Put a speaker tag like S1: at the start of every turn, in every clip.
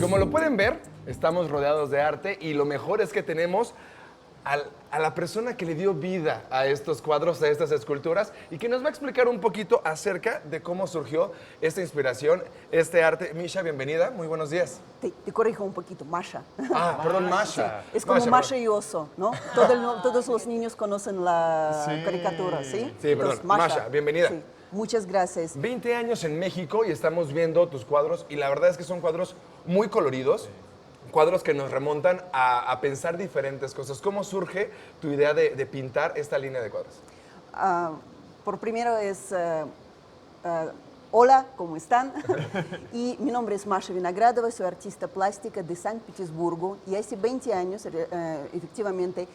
S1: como lo pueden ver, estamos rodeados de arte y lo mejor es que tenemos a la persona que le dio vida a estos cuadros, a estas esculturas, y que nos va a explicar un poquito acerca de cómo surgió esta inspiración, este arte. Misha, bienvenida, muy buenos días.
S2: Te corrijo un poquito, Masha.
S1: Ah, perdón, Masha.
S2: Es como Masha
S1: perdón.
S2: y Oso, ¿no? Todos los niños conocen la caricatura, ¿sí?
S1: Sí, perdón.
S2: Entonces,
S1: Masha, bienvenida.
S2: Sí, muchas gracias.
S1: 20 años en México y estamos viendo tus cuadros y la verdad es que son cuadros muy coloridos, cuadros que nos remontan a pensar diferentes cosas. ¿Cómo surge tu idea de pintar esta línea de cuadros?
S2: Por primero es, hola, ¿cómo están? Y mi nombre es Masha Vinogradova, soy artista plástica de San Petersburgo y hace 20 años, efectivamente,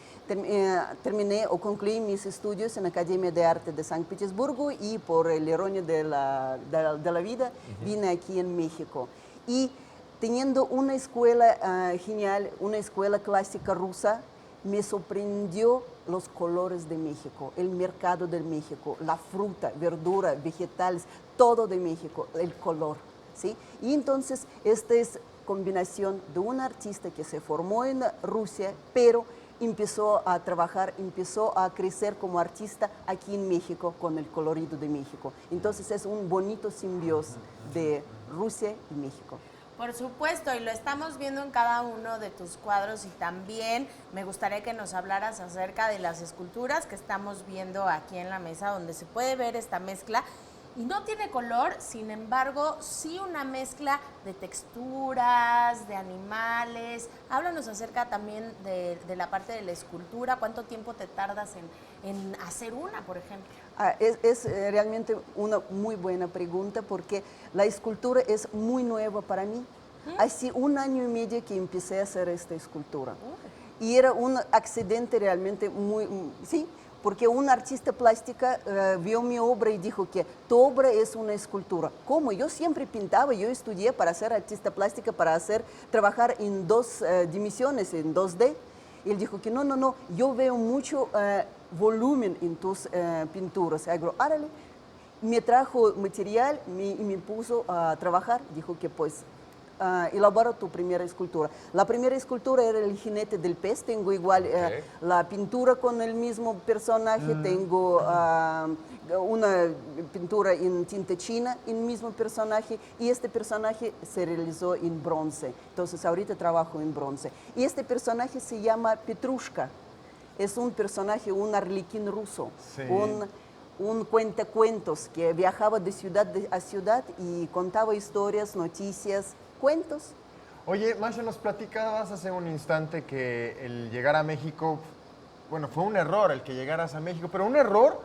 S2: terminé o concluí mis estudios en la Academia de Arte de San Petersburgo y por el ironía de la vida vine aquí en México. Y teniendo una escuela genial, una escuela clásica rusa, me sorprendió los colores de México, el mercado de México, la fruta, verdura, vegetales, todo de México, el color, ¿sí? Y entonces esta es combinación de un artista que se formó en Rusia, pero empezó a trabajar, empezó a crecer como artista aquí en México con el colorido de México. Entonces es un bonito simbiosis de Rusia y México.
S3: Por supuesto, y lo estamos viendo en cada uno de tus cuadros y también me gustaría que nos hablaras acerca de las esculturas que estamos viendo aquí en la mesa, donde se puede ver esta mezcla y no tiene color, sin embargo, sí una mezcla de texturas, de animales. Háblanos acerca también de la parte de la escultura, ¿cuánto tiempo te tardas en hacer una, por ejemplo?
S2: Es realmente una muy buena pregunta porque la escultura es muy nueva para mí. Hace 1 año y medio que empecé a hacer esta escultura. Y era un accidente realmente sí, porque un artista plástica vio mi obra y dijo que tu obra es una escultura. ¿Cómo? Yo siempre pintaba, yo estudié para ser artista plástica, para trabajar en 2 dimensiones, en 2D. Y él dijo que no, yo veo mucho volumen en tus pinturas. Digo, árale. Me trajo material y me puso a trabajar. Dijo que pues elabora tu primera escultura. La primera escultura era el jinete del pez. Tengo igual la pintura con el mismo personaje. Tengo una pintura en tinta china, el mismo personaje. Y este personaje se realizó en bronce. Entonces ahorita trabajo en bronce. Y este personaje se llama Petrushka. Es un personaje, un arlequín ruso.
S4: Sí.
S2: Un cuentacuentos que viajaba de ciudad a ciudad y contaba historias, noticias, cuentos.
S4: Oye, Masha, nos platicabas hace un instante que el llegar a México, bueno, fue un error el que llegaras a México, pero un error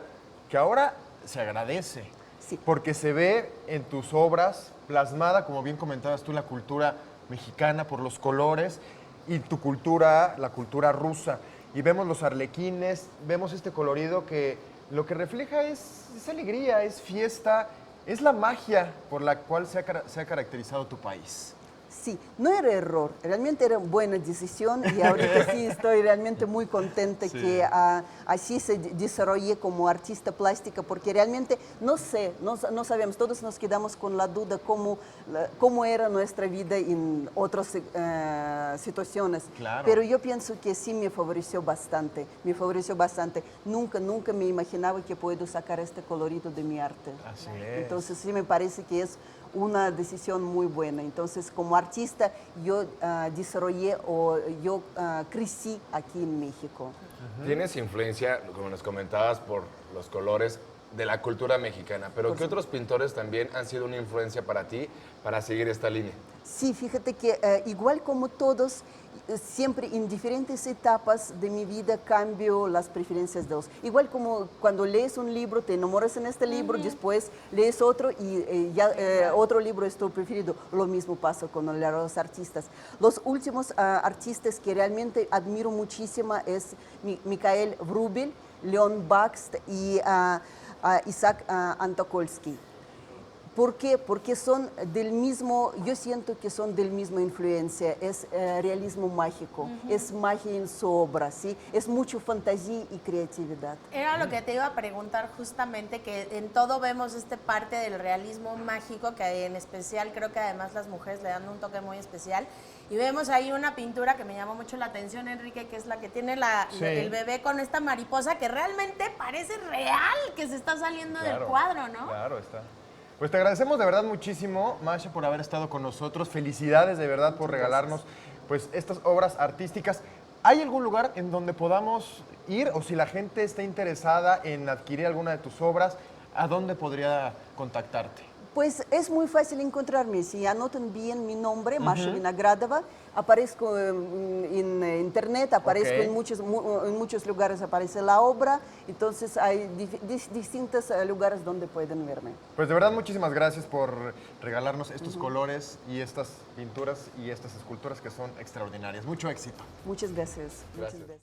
S4: que ahora se agradece.
S2: Sí.
S4: Porque se ve en tus obras plasmada, como bien comentabas tú, la cultura mexicana por los colores y tu cultura, la cultura rusa. Y vemos los arlequines, vemos este colorido que lo que refleja es alegría, es fiesta, es la magia por la cual se ha caracterizado tu país.
S2: Sí, no era error, realmente era buena decisión y ahorita sí estoy realmente muy contenta que así se desarrollé como artista plástica porque realmente no sabemos, todos nos quedamos con la duda cómo era nuestra vida en otras situaciones.
S4: Claro.
S2: Pero yo pienso que sí me favoreció bastante. Nunca me imaginaba que puedo sacar este colorido de mi arte.
S4: Así es.
S2: Entonces sí me parece que es una decisión muy buena. Entonces, como artista, yo desarrollé o yo crecí aquí en México.
S1: Tienes influencia, como nos comentabas, por los colores de la cultura mexicana, pero ¿qué otros pintores también han sido una influencia para ti para seguir esta línea?
S2: Sí, fíjate que igual como todos, siempre en diferentes etapas de mi vida cambio las preferencias de los. Igual como cuando lees un libro, te enamoras en este libro, después lees otro y otro libro es tu preferido. Lo mismo pasa con los artistas. Los últimos artistas que realmente admiro muchísimo es Mikhail Wrubel, Leon Bakst y Isaac Antokolsky. ¿Por qué? Porque son del mismo, yo siento que son del mismo influencia, es realismo mágico, es magia en su obra, ¿sí? Es mucho fantasía y creatividad.
S3: Era lo que te iba a preguntar justamente, que en todo vemos parte del realismo mágico, que en especial creo que además las mujeres le dan un toque muy especial. Y vemos ahí una pintura que me llamó mucho la atención, Enrique, que es la que tiene el bebé con esta mariposa, que realmente parece real, que se está saliendo del cuadro, ¿no?
S4: Claro, está. Pues te agradecemos de verdad muchísimo, Masha, por haber estado con nosotros. Felicidades de verdad por regalarnos pues estas obras artísticas. ¿Hay algún lugar en donde podamos ir o si la gente está interesada en adquirir alguna de tus obras, a dónde podría contactarte?
S2: Pues es muy fácil encontrarme. Si anotan bien mi nombre, Masha Vinogradova, aparezco en internet, aparezco en muchos lugares, aparece la obra. Entonces hay distintos lugares donde pueden verme.
S4: Pues de verdad muchísimas gracias por regalarnos estos colores y estas pinturas y estas esculturas que son extraordinarias. Mucho éxito.
S2: Muchas gracias. Muchas gracias.